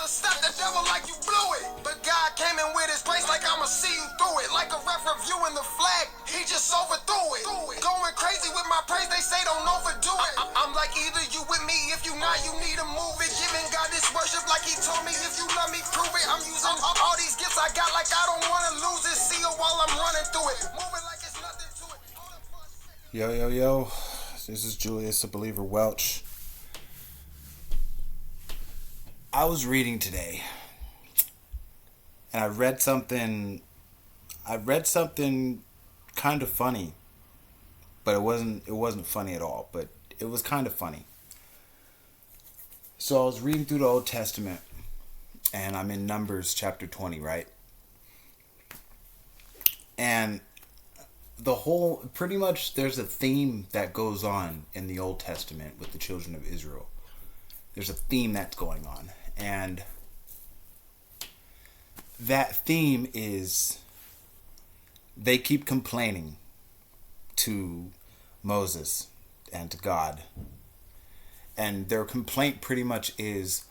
Stop the devil like you blew it. But God came in with his grace like I'ma see you through it. Like a ref reviewing the flag, he just overthrew it. Going crazy with my praise, they say don't overdo it. I'm like either you with me, if you not, you need to move it. Giving God this worship like he told me, if you love me, prove it. I'm using all these gifts I got like I don't wanna lose it. See it while I'm running through it. Moving like it's nothing to it. Yo, yo, yo. This is Julius, a believer Welch. I was reading today, and I read something kind of funny, but it wasn't funny at all, but it was kind of funny. So I was reading through the Old Testament, and I'm in Numbers chapter 20, right? And pretty much there's a theme that goes on in the Old Testament with the children of Israel. There's a theme that's going on. And that theme is they keep complaining to Moses and to God. And their complaint pretty much is,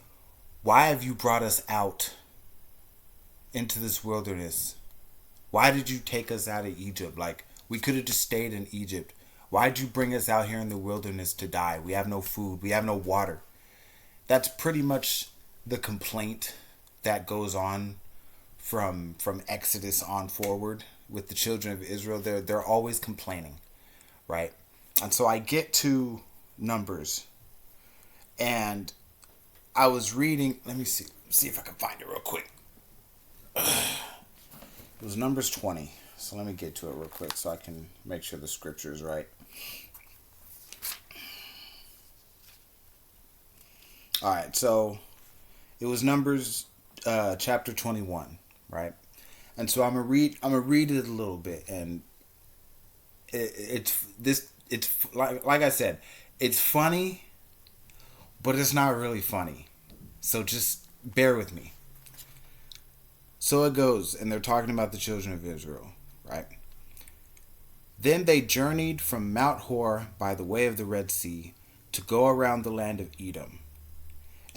why have you brought us out into this wilderness? Why did you take us out of Egypt? Like, we could have just stayed in Egypt. Why did you bring us out here in the wilderness to die? We have no food. We have no water. That's pretty much the complaint that goes on from Exodus on forward with the children of Israel. They're always complaining, right? And so I get to Numbers, and I was reading. Let me see if I can find it real quick. It was Numbers 20. So let me get to it real quick so I can make sure the scripture is right. All right, so it was Numbers chapter 21, right? And so I'm gonna read it a little bit, and it's like I said, it's funny, but it's not really funny. So just bear with me. So it goes, and they're talking about the children of Israel, right? Then they journeyed from Mount Hor by the way of the Red Sea to go around the land of Edom.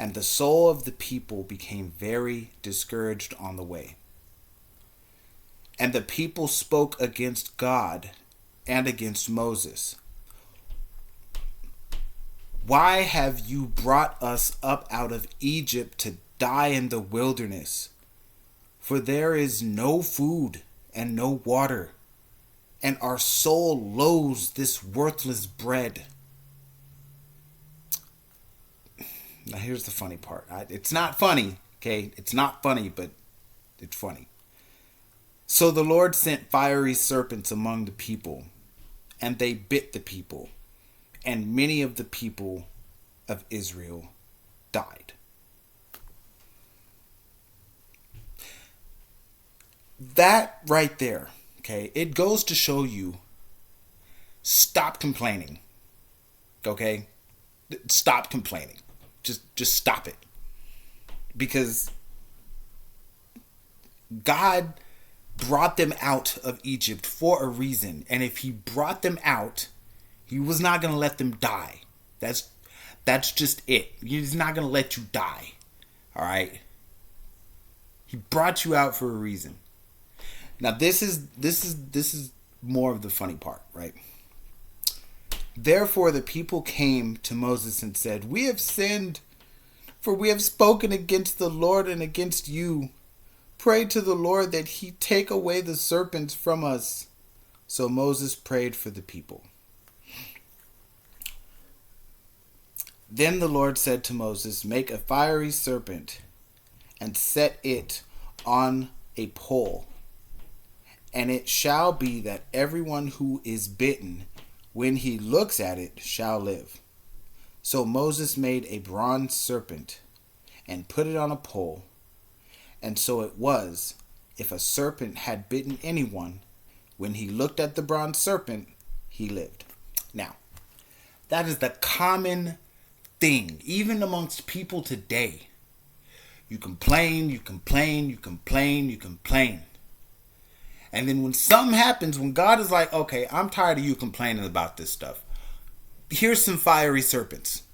And the soul of the people became very discouraged on the way. And the people spoke against God and against Moses. Why have you brought us up out of Egypt to die in the wilderness? For there is no food and no water, and our soul loathes this worthless bread. Now here's the funny part. It's not funny, okay? It's not funny, but it's funny. So the Lord sent fiery serpents among the people, and they bit the people, and many of the people of Israel died. That right there, okay, it goes to show you, stop complaining, okay? Stop complaining. Just stop it. Because God brought them out of Egypt for a reason. And if he brought them out, he was not going to let them die. That's just it. He's not going to let you die. All right? He brought you out for a reason. Now this is more of the funny part, right? Therefore the people came to Moses and said, "We have sinned, for we have spoken against the Lord and against you. Pray to the Lord that he take away the serpents from us." So Moses prayed for the people. Then the Lord said to Moses, "Make a fiery serpent and set it on a pole. And it shall be that everyone who is bitten, when he looks at it, shall live." So Moses made a bronze serpent and put it on a pole. And so it was, if a serpent had bitten anyone, when he looked at the bronze serpent, he lived. Now, that is the common thing, even amongst people today. You complain, you complain, you complain, you complain. And then when something happens, when God is like, okay, I'm tired of you complaining about this stuff. Here's some fiery serpents.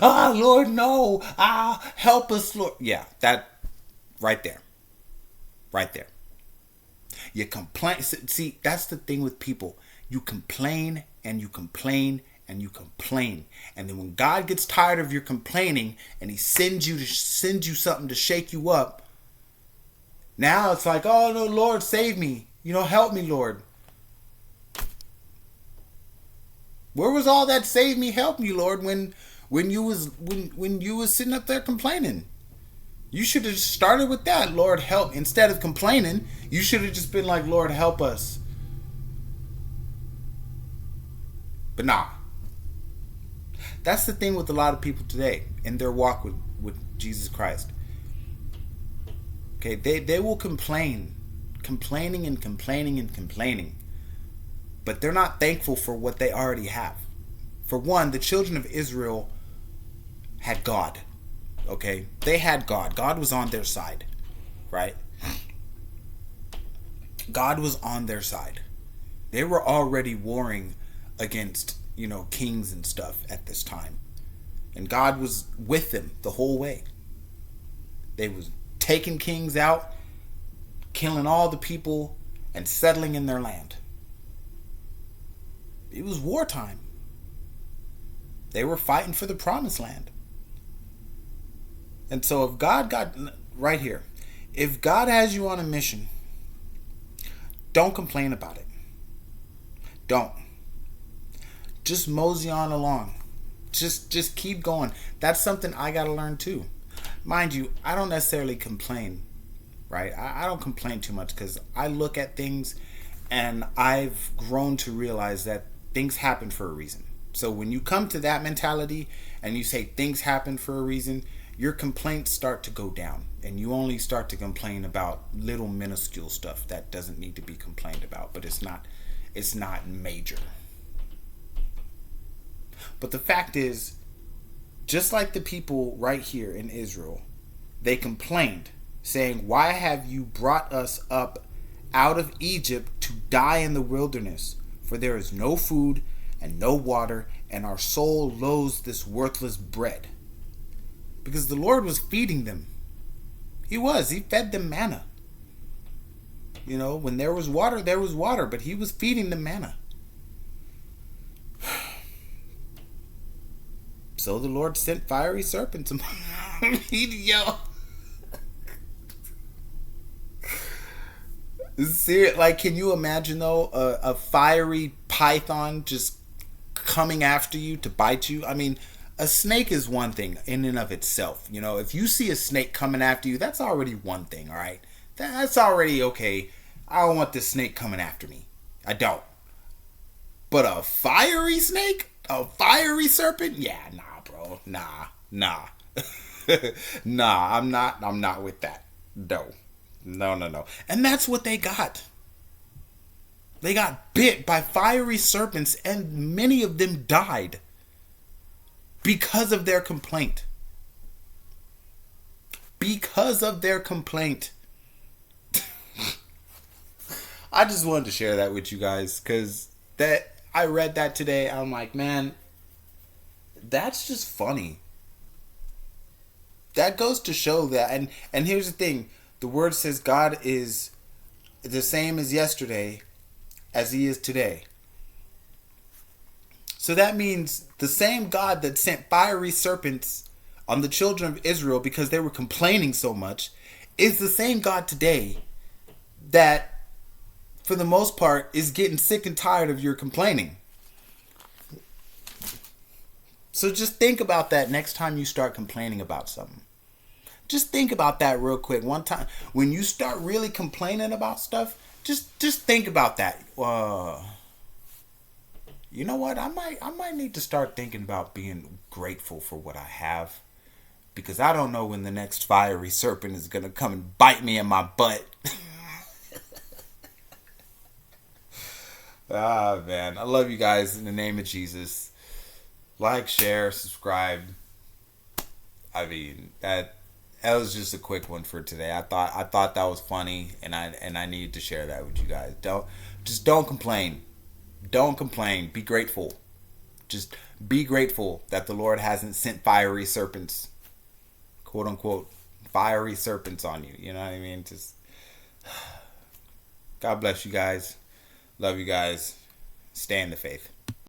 Ah, Lord, no. Ah, help us, Lord. Yeah, that right there. Right there. You complain. See, that's the thing with people. You complain and you complain and you complain. And then when God gets tired of your complaining and he sends you something to shake you up, now it's like, oh no, Lord, save me. Help me, Lord. Where was all that save me, help me, Lord, when you was sitting up there complaining? You should have started with that, Lord, help. Instead of complaining, you should have just been like, Lord, help us. But nah. That's the thing with a lot of people today in their walk with Jesus Christ. Okay, they will complain. Complaining and complaining and complaining. But they're not thankful for what they already have. For one, the children of Israel had God. Okay? They had God. God was on their side. Right? God was on their side. They were already warring against, kings and stuff at this time. And God was with them the whole way. They was taking kings out, killing all the people, and settling in their land. It was wartime. They were fighting for the promised land. And so if God got, right here, if God has you on a mission, don't complain about it. Don't. Just mosey on along. Just keep going. That's something I got to learn too. Mind you, I don't necessarily complain, right? I don't complain too much because I look at things and I've grown to realize that things happen for a reason. So when you come to that mentality and you say things happen for a reason, your complaints start to go down and you only start to complain about little minuscule stuff that doesn't need to be complained about, but it's not major. But the fact is, just like the people right here in Israel, they complained, saying, "Why have you brought us up out of Egypt to die in the wilderness? For there is no food and no water, and our soul loathes this worthless bread." Because the Lord was feeding them. He fed them manna. When there was water, but he was feeding them manna. So the Lord sent fiery serpents among them. Like, can you imagine though a fiery python just coming after you to bite you? I mean, a snake is one thing in and of itself. If you see a snake coming after you, that's already one thing, all right? That's already okay. I don't want this snake coming after me. I don't. But a fiery snake? A fiery serpent? Yeah, nah, bro. Nah. Nah, I'm not with that. No. And that's what they got. They got bit by fiery serpents and many of them died because of their complaint. Because of their complaint. I just wanted to share that with you guys because I read that today. I'm like, man, that's just funny. That goes to show that, and here's the thing. The word says God is the same as yesterday as he is today. So that means the same God that sent fiery serpents on the children of Israel because they were complaining so much is the same God today that, for the most part, is getting sick and tired of your complaining. So just think about that next time you start complaining about something. Just think about that real quick. One time, when you start really complaining about stuff, just think about that. You know what? I might need to start thinking about being grateful for what I have, because I don't know when the next fiery serpent is gonna come and bite me in my butt. Ah, man, I love you guys in the name of Jesus. Like, share, subscribe. I mean, that was just a quick one for today. I thought that was funny, and I needed to share that with you guys. Don't complain. Don't complain. Be grateful. Just Be grateful that the Lord hasn't sent fiery serpents, quote unquote, fiery serpents on you. You know what I mean? Just God bless you guys. Love you guys. Stay in the faith.